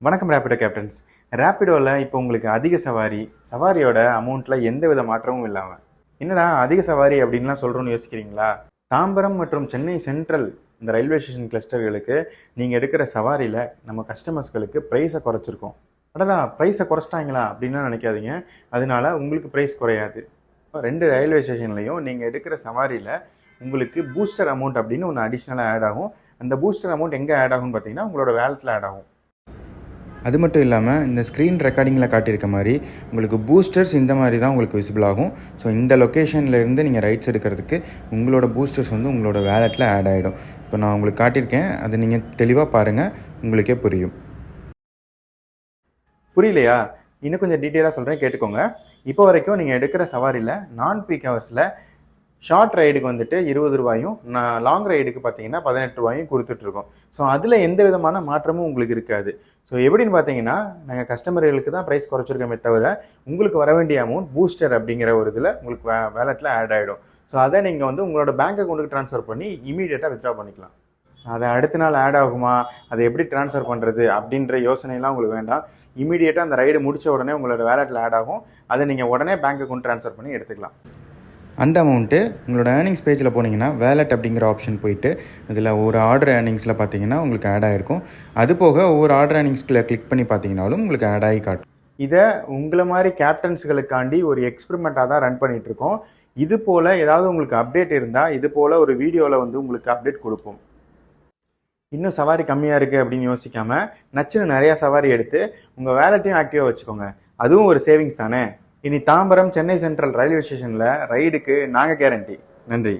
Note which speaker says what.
Speaker 1: வணக்கம் ரேபிடோ கேப்டன்ஸ். ரேபிடோவில் இப்போ உங்களுக்கு அதிக சவாரியோட அமௌண்ட்டில் எந்த வித மாற்றமும் இல்லாமல் என்னடா அதிக சவாரி அப்படின்லாம் சொல்கிறோன்னு யோசிக்கிறீங்களா? தாம்பரம் மற்றும் சென்னை சென்ட்ரல் இந்த ரயில்வே ஸ்டேஷன் கிளஸ்டர்களுக்கு நீங்கள் எடுக்கிற சவாரியில் நம்ம கஸ்டமர்ஸ்களுக்கு ப்ரைஸை குறைச்சிருக்கோம். அடடா ப்ரைஸை குறைச்சிட்டாங்களா அப்படின்லாம் நினைக்காதீங்க. அதனால உங்களுக்கு ப்ரைஸ் குறையாது. 2 ரயில்வே ஸ்டேஷன்லையும் நீங்கள் எடுக்கிற சவாரியில் உங்களுக்கு பூஸ்டர் அமௌண்ட் அப்படின்னு ஒன்று அடிஷ்னலாக ஆட் ஆகும். அந்த பூஸ்டர் அமௌண்ட் எங்கே ஆட் ஆகும்னு பார்த்தீங்கன்னா உங்களோட வேலெட்டில் ஆட் ஆகும். அது மட்டும் இல்லாமல் இந்த ஸ்க்ரீன் ரெக்கார்டிங்கில் காட்டியிருக்க மாதிரி உங்களுக்கு பூஸ்டர்ஸ் இந்த மாதிரி தான் உங்களுக்கு விசிபிள் ஆகும். ஸோ இந்த லொக்கேஷன்லேருந்து நீங்கள் ரைட்ஸ் எடுக்கிறதுக்கு உங்களோட பூஸ்டர்ஸ் உங்களோட வேலெட்டில் ஆட் ஆகிடும். இப்போ நான் உங்களுக்கு காட்டியிருக்கேன், அதை நீங்கள் தெளிவாக பாருங்கள், உங்களுக்கே புரியும். புரியலையா? இன்னும் கொஞ்சம் டீட்டெயிலாக சொல்கிறேன், கேட்டுக்கோங்க. இப்போ வரைக்கும் நீங்கள் எடுக்கிற சவாரியில் நான் பீக் ஹவர்ஸில் ஷார்ட் ரைடுக்கு 20 ரூபாயும், லாங் ரைடுக்கு பார்த்தீங்கன்னா 18 ரூபாயும் கொடுத்துட்ருக்கோம். ஸோ அதில் எந்த விதமான மாற்றமும் உங்களுக்கு இருக்காது. ஸோ எப்படின்னு பார்த்தீங்கன்னா நாங்கள் கஸ்டமர்களுக்கு தான் ப்ரைஸ் குறைச்சிருக்கோமே தவிர உங்களுக்கு வர வேண்டிய அமௌண்ட் பூஸ்டர் அப்படிங்கிற ஒரு இதில் உங்களுக்கு வேலெட்டில் ஆட் ஆகிடும். ஸோ அதை நீங்கள் உங்களோட பேங்க் அக்கௌண்ட்டுக்கு ட்ரான்ஸ்ஃபர் பண்ணி இமீடியட்டாக வித்ட்ரா பண்ணிக்கலாம். அதை அடுத்த நாள் ஆட் ஆகுமா, அதை எப்படி ட்ரான்ஸ்ஃபர் பண்ணுறது அப்படின்ற யோசனைலாம் உங்களுக்கு வேண்டாம். இமீடியட்டாக அந்த ரைடு முடித்த உடனே உங்களோட வேலெட்டில் ஆட் ஆகும். அதை நீங்கள் உடனே பேங்க் அக்கௌண்ட் ட்ரான்ஸ்ஃபர் பண்ணி எடுத்துக்கலாம். அந்த அமௌண்ட்டு உங்களோட ஏர்னிங்ஸ் பேஜில் போனீங்கன்னா வேலெட் அப்படிங்கிற ஆப்ஷன் போயிட்டு இதில் ஒரு ஆர்டர் ஏர்னிங்ஸில் பார்த்தீங்கன்னா உங்களுக்கு ஆட் ஆகிருக்கும். அது போக ஒவ்வொரு ஆர்டர் ஏர்னிங்ஸ்கில் கிளிக் பண்ணி பார்த்தீங்கன்னாலும் உங்களுக்கு ஆட் ஆகி காட்டும். இதை உங்களை மாதிரி கேப்டன்ஸுகளுக்காண்டி ஒரு எக்ஸ்பெரிமெண்ட்டாக தான் ரன் பண்ணிகிட்ருக்கோம். இது போல் ஏதாவது உங்களுக்கு அப்டேட் இருந்தால் இது போல் ஒரு வீடியோவில் உங்களுக்கு அப்டேட் கொடுப்போம். இன்னும் சவாரி கம்மியாக இருக்குது அப்படின்னு யோசிக்காமல் நச்சுன்னு நிறையா சவாரி எடுத்து உங்கள் வேலெட்டையும் ஆக்டிவாக வச்சுக்கோங்க. அதுவும் ஒரு சேவிங்ஸ் தானே. இனி தாம்பரம் சென்னை சென்ட்ரல் ரயில்வே ஸ்டேஷனில் ரைடுக்கு நாங்கள் கேரண்டி. நன்றி.